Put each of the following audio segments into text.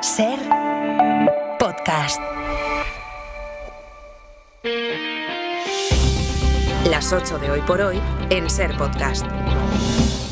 Ser Podcast. Las 8 de Hoy por Hoy en Ser Podcast.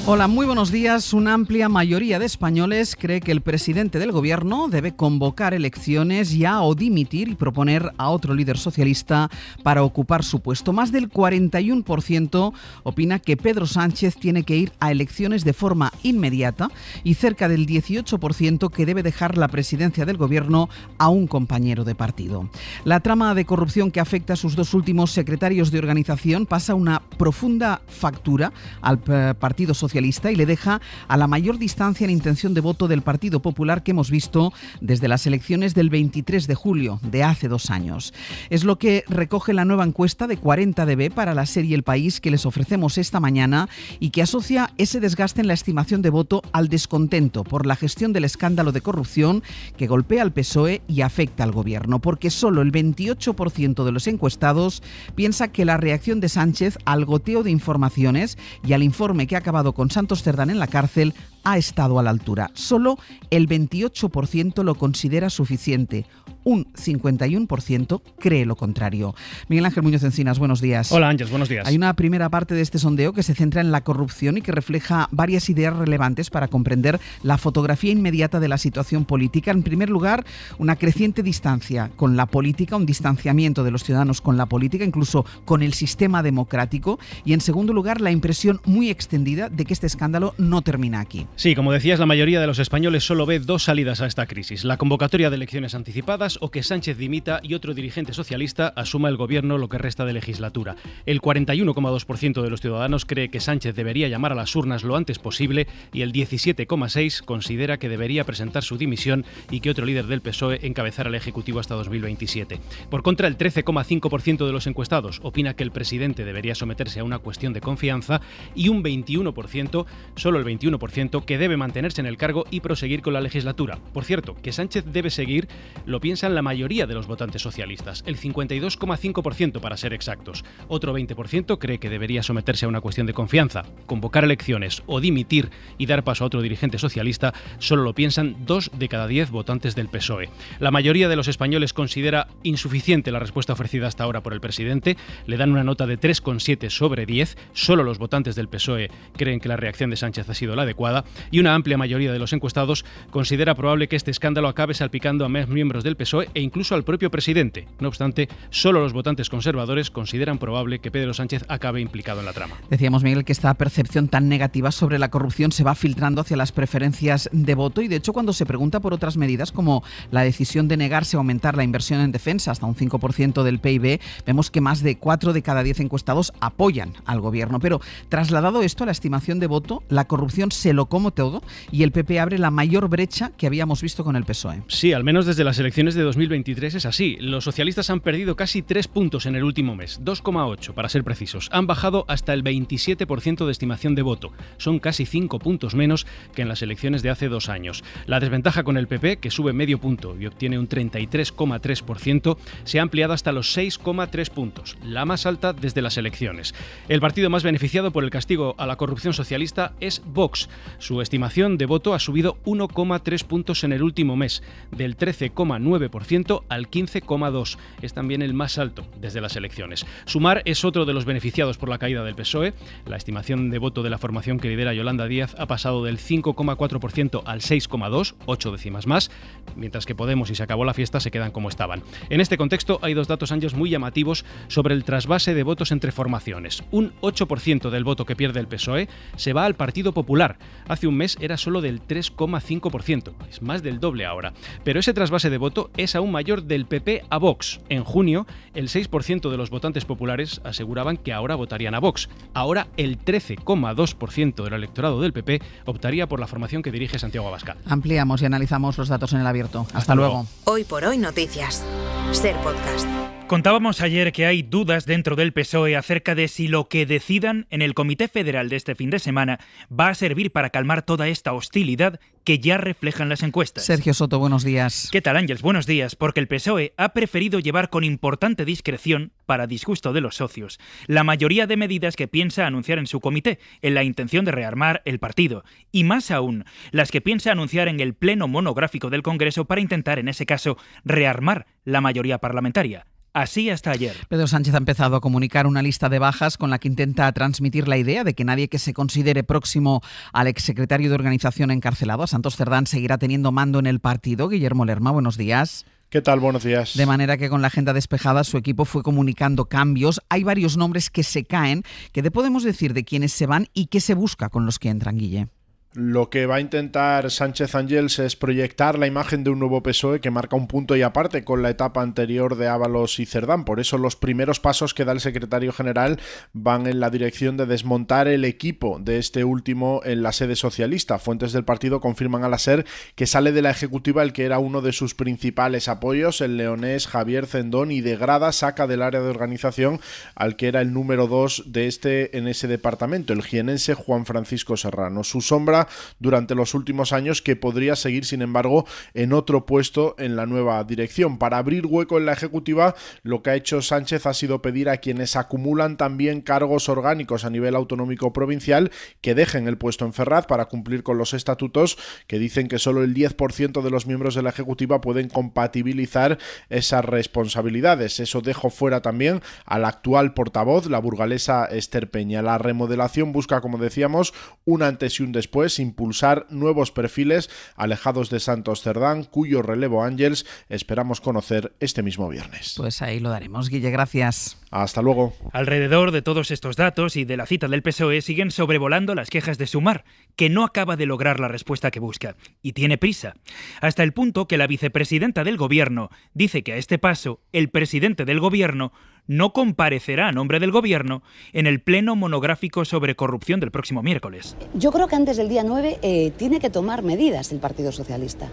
Hola, muy buenos días. Una amplia mayoría de españoles cree que el presidente del gobierno debe convocar elecciones ya o dimitir y proponer a otro líder socialista para ocupar su puesto. Más del 41% opina que Pedro Sánchez tiene que ir a elecciones de forma inmediata y cerca del 18% que debe dejar la presidencia del gobierno a un compañero de partido. La trama de corrupción que afecta a sus dos últimos secretarios de organización pasa una profunda factura al Partido Socialista y le deja a la mayor distancia en intención de voto del Partido Popular que hemos visto desde las elecciones del 23 de julio de hace 2 años. Es lo que recoge la nueva encuesta de 40DB para la serie El País que les ofrecemos esta mañana y que asocia ese desgaste en la estimación de voto al descontento por la gestión del escándalo de corrupción que golpea al PSOE y afecta al gobierno, porque solo el 28% de los encuestados piensa que la reacción de Sánchez al goteo de informaciones y al informe que ha acabado con Santos Cerdán en la cárcel ha estado a la altura. Solo el 28% lo considera suficiente. Un 51% cree lo contrario. Miguel Ángel Muñoz Encinas, buenos días. Hola Ángeles, buenos días. Hay una primera parte de este sondeo que se centra en la corrupción y que refleja varias ideas relevantes para comprender la fotografía inmediata de la situación política. En primer lugar, una creciente distancia con la política, un distanciamiento de los ciudadanos con la política, incluso con el sistema democrático. Y en segundo lugar, la impresión muy extendida de que este escándalo no termina aquí. Sí, como decías, la mayoría de los españoles solo ve dos salidas a esta crisis: la convocatoria de elecciones anticipadas o que Sánchez dimita y otro dirigente socialista asuma el gobierno lo que resta de legislatura. El 41,2% de los ciudadanos cree que Sánchez debería llamar a las urnas lo antes posible y el 17,6% considera que debería presentar su dimisión y que otro líder del PSOE encabezara el Ejecutivo hasta 2027. Por contra, el 13,5% de los encuestados opina que el presidente debería someterse a una cuestión de confianza y un 21%, solo el 21%, que debe mantenerse en el cargo y proseguir con la legislatura. Por cierto, que Sánchez debe seguir lo piensan la mayoría de los votantes socialistas, el 52,5% para ser exactos. Otro 20% cree que debería someterse a una cuestión de confianza, convocar elecciones o dimitir y dar paso a otro dirigente socialista. Solo lo piensan 2 de cada 10 votantes del PSOE. La mayoría de los españoles considera insuficiente la respuesta ofrecida hasta ahora por el presidente. Le dan una nota de 3,7 sobre 10. Solo los votantes del PSOE creen que la reacción de Sánchez ha sido la adecuada y una amplia mayoría de los encuestados considera probable que este escándalo acabe salpicando a más miembros del PSOE e incluso al propio presidente. No obstante, solo los votantes conservadores consideran probable que Pedro Sánchez acabe implicado en la trama. Decíamos, Miguel, que esta percepción tan negativa sobre la corrupción se va filtrando hacia las preferencias de voto y, de hecho, cuando se pregunta por otras medidas como la decisión de negarse a aumentar la inversión en defensa hasta un 5% del PIB, vemos que más de 4 de cada 10 encuestados apoyan al gobierno. Pero trasladado esto a la estimación de voto, la corrupción se lo come todo y el PP abre la mayor brecha que habíamos visto con el PSOE. Sí, al menos desde las elecciones de 2023 es así. Los socialistas han perdido casi 3 puntos en el último mes, 2,8 para ser precisos. Han bajado hasta el 27% de estimación de voto. Son casi 5 puntos menos que en las elecciones de hace 2 años. La desventaja con el PP, que sube medio punto y obtiene un 33,3%, se ha ampliado hasta los 6,3 puntos, la más alta desde las elecciones. El partido más beneficiado por el castigo a la corrupción socialista es Vox. Su estimación de voto ha subido 1,3 puntos en el último mes, del 13,9% al 15,2%. Es también el más alto desde las elecciones. Sumar es otro de los beneficiados por la caída del PSOE. La estimación de voto de la formación que lidera Yolanda Díaz ha pasado del 5,4% al 6,2%, 8 décimas más, mientras que Podemos y Se acabó la fiesta se quedan como estaban. En este contexto hay 2 datos, Ángeles, muy llamativos sobre el trasvase de votos entre formaciones. Un 8% del voto que pierde el PSOE se va al Partido Popular. Hace un mes era solo del 3,5%, es más del doble ahora. Pero ese trasvase de voto es aún mayor del PP a Vox. En junio, el 6% de los votantes populares aseguraban que ahora votarían a Vox. Ahora el 13,2% del electorado del PP optaría por la formación que dirige Santiago Abascal. Ampliamos y analizamos los datos en el abierto. Hasta luego. Hoy por Hoy Noticias. Ser Podcast. Contábamos ayer que hay dudas dentro del PSOE acerca de si lo que decidan en el Comité Federal de este fin de semana va a servir para calmar toda esta hostilidad que ya reflejan las encuestas. Sergio Soto, buenos días. ¿Qué tal, Ángels? Buenos días. Porque el PSOE ha preferido llevar con importante discreción, para disgusto de los socios, la mayoría de medidas que piensa anunciar en su comité, en la intención de rearmar el partido. Y más aún, las que piensa anunciar en el pleno monográfico del Congreso para intentar, en ese caso, rearmar la mayoría parlamentaria. Así hasta ayer. Pedro Sánchez ha empezado a comunicar una lista de bajas con la que intenta transmitir la idea de que nadie que se considere próximo al exsecretario de Organización encarcelado, a Santos Cerdán, seguirá teniendo mando en el partido. Guillermo Lerma, buenos días. ¿Qué tal? Buenos días. De manera que con la agenda despejada su equipo fue comunicando cambios. Hay varios nombres que se caen. ¿Qué podemos decir de quiénes se van y qué se busca con los que entran, Guille? Lo que va a intentar Sánchez Ángels es proyectar la imagen de un nuevo PSOE que marca un punto y aparte con la etapa anterior de Ábalos y Cerdán. Por eso los primeros pasos que da el secretario general van en la dirección de desmontar el equipo de este último en la sede socialista. Fuentes del partido confirman a la SER que sale de la ejecutiva el que era uno de sus principales apoyos, el leonés Javier Cendón, y de grada saca del área de organización al que era el número 2 de en ese departamento, el jienense Juan Francisco Serrano. Su sombra durante los últimos años, que podría seguir, sin embargo, en otro puesto en la nueva dirección. Para abrir hueco en la ejecutiva, lo que ha hecho Sánchez ha sido pedir a quienes acumulan también cargos orgánicos a nivel autonómico provincial que dejen el puesto en Ferraz para cumplir con los estatutos que dicen que solo el 10% de los miembros de la ejecutiva pueden compatibilizar esas responsabilidades. Eso dejó fuera también a la actual portavoz, la burgalesa Esther Peña. La remodelación busca, como decíamos, un antes y un después, impulsar nuevos perfiles alejados de Santos Cerdán, cuyo relevo Ángels esperamos conocer este mismo viernes. Pues ahí lo daremos, Guille, gracias. Hasta luego. Alrededor de todos estos datos y de la cita del PSOE siguen sobrevolando las quejas de Sumar, que no acaba de lograr la respuesta que busca, y tiene prisa, hasta el punto que la vicepresidenta del Gobierno dice que a este paso el presidente del Gobierno no comparecerá a nombre del Gobierno en el pleno monográfico sobre corrupción del próximo miércoles. Yo creo que antes del día 9 tiene que tomar medidas el Partido Socialista.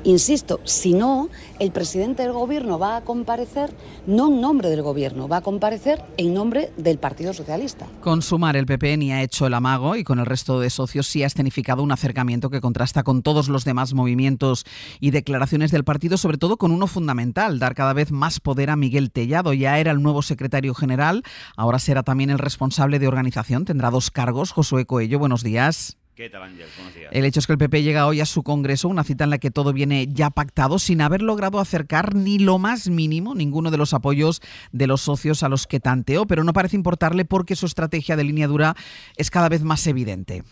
Insisto, si no, el presidente del Gobierno va a comparecer no en nombre del Gobierno, va a comparecer en nombre del Partido Socialista. Con Sumar, el PP ni ha hecho el amago y con el resto de socios sí ha escenificado un acercamiento que contrasta con todos los demás movimientos y declaraciones del partido, sobre todo con uno fundamental, dar cada vez más poder a Miguel Tellado. Ya era el nuevo secretario general, ahora será también el responsable de organización, tendrá 2 cargos. Josué Coello, buenos días. ¿Qué tal, Ángel? Buenos días. El hecho es que el PP llega hoy a su congreso, una cita en la que todo viene ya pactado, sin haber logrado acercar ni lo más mínimo ninguno de los apoyos de los socios a los que tanteó, pero no parece importarle porque su estrategia de línea dura es cada vez más evidente.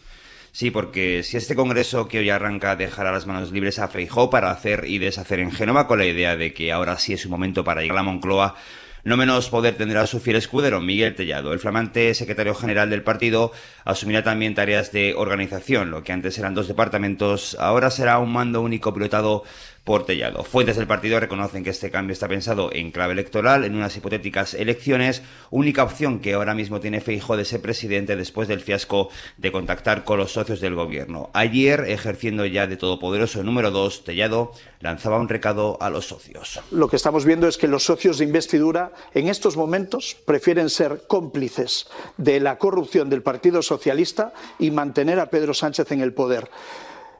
Sí, porque si este congreso que hoy arranca dejará las manos libres a Feijóo para hacer y deshacer en Génova, con la idea de que ahora sí es su momento para llegar a la Moncloa, no menos poder tendrá su fiel escudero, Miguel Tellado. El flamante secretario general del partido asumirá también tareas de organización. Lo que antes eran 2 departamentos, ahora será un mando único pilotado por Tellado. Fuentes del partido reconocen que este cambio está pensado en clave electoral, en unas hipotéticas elecciones, única opción que ahora mismo tiene Feijóo de ser presidente después del fiasco de contactar con los socios del gobierno. Ayer, ejerciendo ya de todopoderoso número 2, Tellado lanzaba un recado a los socios. Lo que estamos viendo es que los socios de investidura en estos momentos prefieren ser cómplices de la corrupción del Partido Socialista y mantener a Pedro Sánchez en el poder.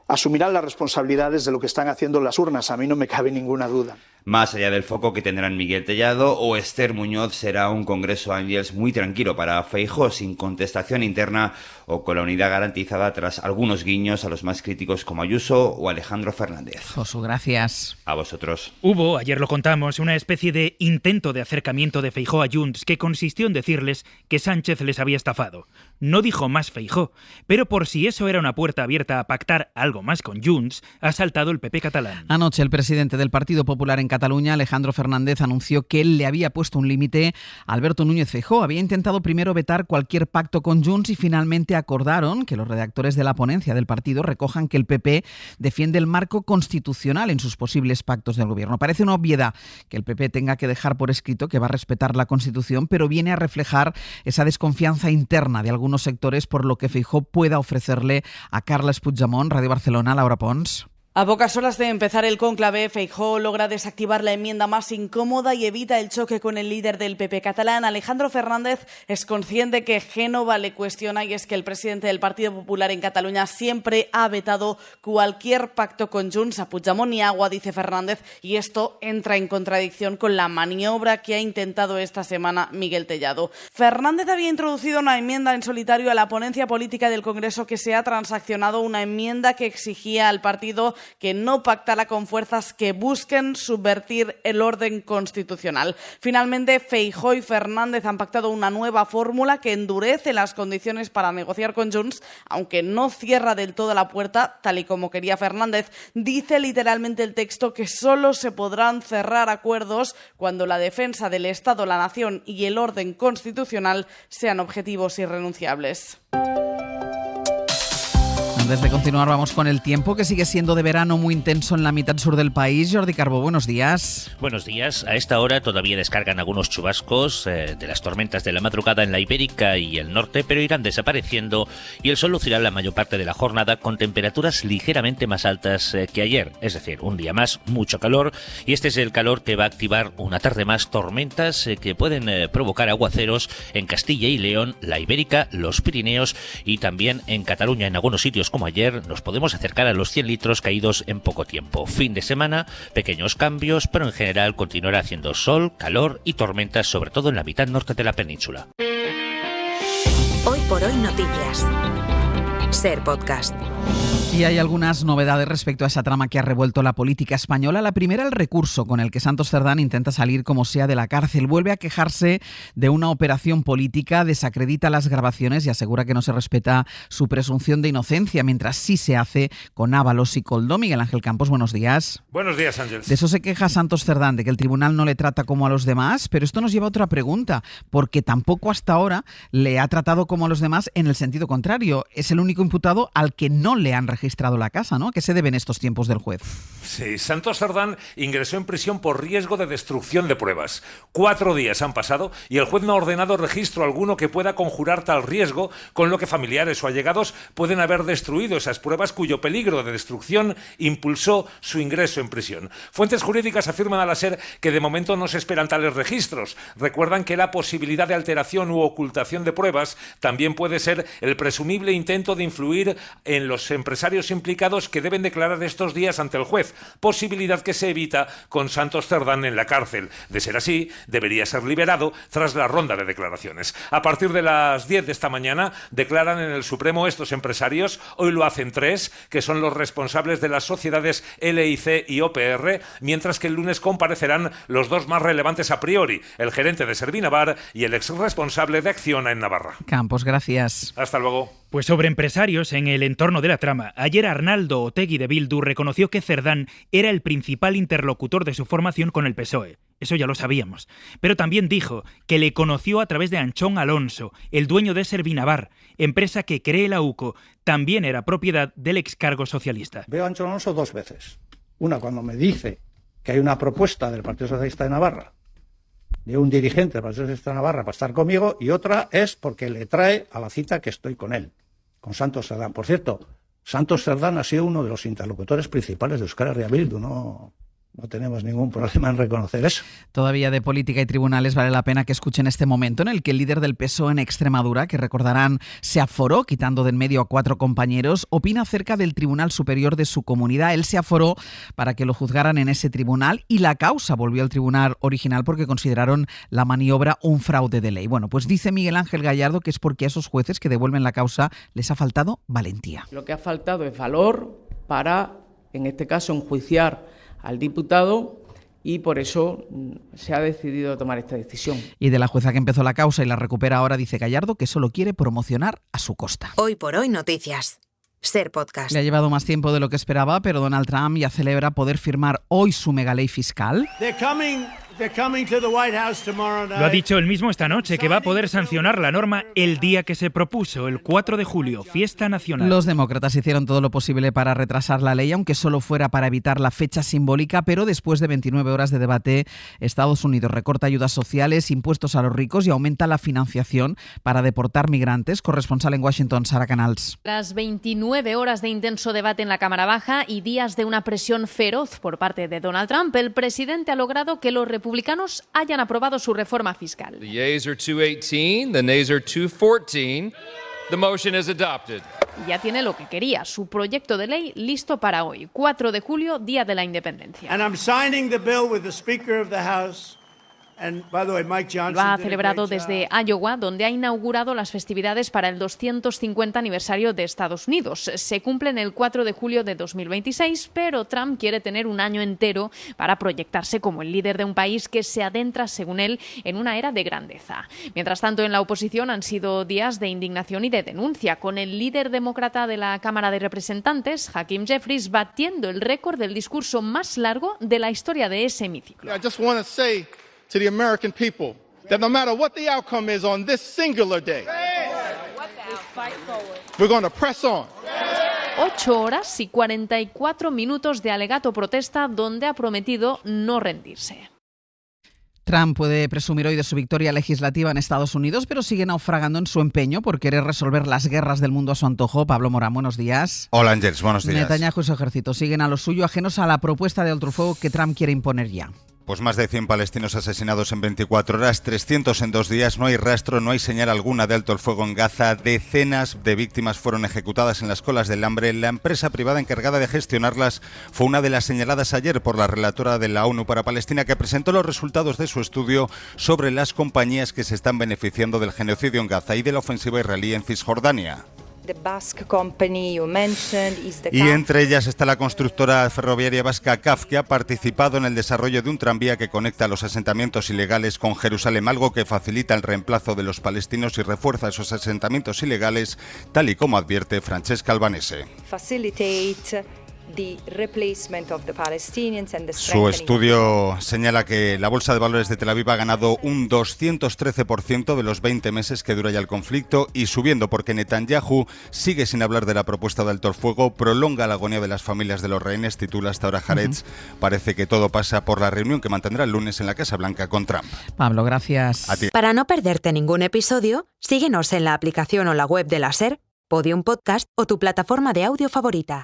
Asumirán las responsabilidades de lo que están haciendo las urnas, a mí no me cabe ninguna duda. Más allá del foco que tendrán Miguel Tellado o Esther Muñoz, será un congreso Ángels muy tranquilo para Feijóo, sin contestación interna o con la unidad garantizada tras algunos guiños a los más críticos como Ayuso o Alejandro Fernández. Josu, gracias. A vosotros. Hubo, ayer lo contamos, una especie de intento de acercamiento de Feijóo a Junts que consistió en decirles que Sánchez les había estafado. No dijo más Feijóo, pero por si eso era una puerta abierta a pactar algo más con Junts, ha saltado el PP catalán. Anoche el presidente del Partido Popular en Cataluña, Alejandro Fernández, anunció que él le había puesto un límite a Alberto Núñez Feijóo. Había intentado primero vetar cualquier pacto con Junts y finalmente acordaron que los redactores de la ponencia del partido recojan que el PP defiende el marco constitucional en sus posibles pactos del gobierno. Parece una obviedad que el PP tenga que dejar por escrito que va a respetar la Constitución, pero viene a reflejar esa desconfianza interna de algunos sectores por lo que Feijóo pueda ofrecerle a Carles Puigdemont. Radio Barcelona, Laura Pons. A pocas horas de empezar el cónclave, Feijóo logra desactivar la enmienda más incómoda y evita el choque con el líder del PP catalán. Alejandro Fernández es consciente que Génova le cuestiona, y es que el presidente del Partido Popular en Cataluña siempre ha vetado cualquier pacto con Junts. A Puigdemont ni agua, dice Fernández, y esto entra en contradicción con la maniobra que ha intentado esta semana Miguel Tellado. Fernández había introducido una enmienda en solitario a la ponencia política del Congreso que se ha transaccionado, una enmienda que exigía al partido que no pactara con fuerzas que busquen subvertir el orden constitucional. Finalmente, Feijóo y Fernández han pactado una nueva fórmula que endurece las condiciones para negociar con Junts, aunque no cierra del todo la puerta, tal y como quería Fernández. Dice literalmente el texto que solo se podrán cerrar acuerdos cuando la defensa del Estado, la nación y el orden constitucional sean objetivos irrenunciables. Antes de continuar, vamos con el tiempo, que sigue siendo de verano muy intenso en la mitad sur del país. Jordi Carbó, buenos días. Buenos días. A esta hora todavía descargan algunos chubascos de las tormentas de la madrugada en la Ibérica y el norte, pero irán desapareciendo y el sol lucirá la mayor parte de la jornada con temperaturas ligeramente más altas que ayer. Es decir, un día más, mucho calor, y este es el calor que va a activar una tarde más tormentas que pueden provocar aguaceros en Castilla y León, la Ibérica, los Pirineos y también en Cataluña. En algunos sitios como ayer nos podemos acercar a los 100 litros caídos en poco tiempo. Fin de semana, pequeños cambios, pero en general continuará haciendo sol, calor y tormentas, sobre todo en la mitad norte de la península. Hoy por hoy noticias. Ser Podcast. Y hay algunas novedades respecto a esa trama que ha revuelto la política española. La primera, el recurso con el que Santos Cerdán intenta salir como sea de la cárcel. Vuelve a quejarse de una operación política, desacredita las grabaciones y asegura que no se respeta su presunción de inocencia, mientras sí se hace con Ábalos y Koldo. Miguel Ángel Campos, buenos días. Buenos días, Ángel. De eso se queja Santos Cerdán, de que el tribunal no le trata como a los demás, pero esto nos lleva a otra pregunta, porque tampoco hasta ahora le ha tratado como a los demás en el sentido contrario. Es el único imputado al que no le han registrado la casa, ¿no? ¿A qué se deben estos tiempos del juez? Sí, Santos Cerdán ingresó en prisión por riesgo de destrucción de pruebas. 4 días han pasado y el juez no ha ordenado registro alguno que pueda conjurar tal riesgo, con lo que familiares o allegados pueden haber destruido esas pruebas cuyo peligro de destrucción impulsó su ingreso en prisión. Fuentes jurídicas afirman a la SER que de momento no se esperan tales registros. Recuerdan que la posibilidad de alteración u ocultación de pruebas también puede ser el presumible intento de influir en los empresarios implicados que deben declarar estos días ante el juez, posibilidad que se evita con Santos Cerdán en la cárcel. De ser así, debería ser liberado tras la ronda de declaraciones. A partir de las 10 de esta mañana declaran en el Supremo estos empresarios. Hoy lo hacen 3, que son los responsables de las sociedades LIC y OPR, mientras que el lunes comparecerán los 2 más relevantes a priori, el gerente de Servinavar y el exresponsable de Acciona en Navarra. Campos, gracias. Hasta luego. Pues sobre empresarios en el entorno de la trama, ayer Arnaldo Otegi de Bildu reconoció que Cerdán era el principal interlocutor de su formación con el PSOE. Eso ya lo sabíamos. Pero también dijo que le conoció a través de Anchón Alonso, el dueño de Servinavar, empresa que, cree la UCO, también era propiedad del excargo socialista. Veo a Anchón Alonso 2 veces. Una cuando me dice que hay una propuesta del Partido Socialista de Navarra, de un dirigente del Partido Socialista de Navarra para estar conmigo, y otra es porque le trae a la cita que estoy con él, con Santos Cerdán. Por cierto, Santos Cerdán ha sido uno de los interlocutores principales de Euskal Herria Bildu, no tenemos ningún problema en reconocer eso. Todavía de política y tribunales vale la pena que escuchen este momento en el que el líder del PSOE en Extremadura, que recordarán se aforó quitando de en medio a 4 compañeros, opina acerca del Tribunal Superior de su comunidad. Él se aforó para que lo juzgaran en ese tribunal y la causa volvió al tribunal original porque consideraron la maniobra un fraude de ley. Bueno, pues dice Miguel Ángel Gallardo que es porque a esos jueces que devuelven la causa les ha faltado valentía. Lo que ha faltado es valor para, en este caso, enjuiciar al diputado, y por eso se ha decidido tomar esta decisión. Y de la jueza que empezó la causa y la recupera ahora, dice Gallardo que solo quiere promocionar a su costa. Hoy por hoy noticias. Ser Podcast. Le ha llevado más tiempo de lo que esperaba, pero Donald Trump ya celebra poder firmar hoy su megaley fiscal. Lo ha dicho él mismo esta noche, que va a poder sancionar la norma el día que se propuso, el 4 de julio, fiesta nacional. Los demócratas hicieron todo lo posible para retrasar la ley, aunque solo fuera para evitar la fecha simbólica, pero después de 29 horas de debate, Estados Unidos recorta ayudas sociales, impuestos a los ricos y aumenta la financiación para deportar migrantes. Corresponsal en Washington, Sara Canals. Tras 29 horas de intenso debate en la Cámara Baja y días de una presión feroz por parte de Donald Trump, el presidente ha logrado que los republicanos hayan aprobado su reforma fiscal. The yeas are 218, the nays are 214. The motion is adopted. Ya tiene lo que quería, su proyecto de ley listo para hoy, 4 de julio, Día de la Independencia. And I'm signing the bill with the Speaker of the House. Lo ha celebrado desde Iowa, donde ha inaugurado las festividades para el 250 aniversario de Estados Unidos. Se cumplen el 4 de julio de 2026, pero Trump quiere tener un año entero para proyectarse como el líder de un país que se adentra, según él, en una era de grandeza. Mientras tanto, en la oposición han sido días de indignación y de denuncia, con el líder demócrata de la Cámara de Representantes, Hakeem Jeffries, batiendo el récord del discurso más largo de la historia de ese hemiciclo. To the American people, that no matter what the outcome is on this singular day, we're going to press on. 8 horas y 44 minutos de alegato protesta donde ha prometido no rendirse. Trump puede presumir hoy de su victoria legislativa en Estados Unidos, pero sigue naufragando en su empeño por querer resolver las guerras del mundo a su antojo. Pablo Morán, buenos días. Hola, Ángels, buenos días. Netanyahu y su ejército siguen a lo suyo, ajenos a la propuesta de alto el fuego que Trump quiere imponer ya. Pues más de 100 palestinos asesinados en 24 horas, 300 en 2 días, no hay rastro, no hay señal alguna de alto el fuego en Gaza, decenas de víctimas fueron ejecutadas en las colas del hambre, la empresa privada encargada de gestionarlas fue una de las señaladas ayer por la relatora de la ONU para Palestina, que presentó los resultados de su estudio sobre las compañías que se están beneficiando del genocidio en Gaza y de la ofensiva israelí en Cisjordania. Y entre ellas está la constructora ferroviaria vasca CAF, que ha participado en el desarrollo de un tranvía que conecta los asentamientos ilegales con Jerusalén, algo que facilita el reemplazo de los palestinos y refuerza esos asentamientos ilegales, tal y como advierte Francesca Albanese. Su estudio señala que la Bolsa de Valores de Tel Aviv ha ganado un 213% de los 20 meses que dura ya el conflicto y subiendo porque Netanyahu sigue sin hablar de la propuesta de alto el fuego, prolonga la agonía de las familias de los rehenes, titula hasta ahora Haaretz. Parece que todo pasa por la reunión que mantendrá el lunes en la Casa Blanca con Trump. Pablo, gracias. A ti. Para no perderte ningún episodio, síguenos en la aplicación o la web de la SER, Podium Podcast o tu plataforma de audio favorita.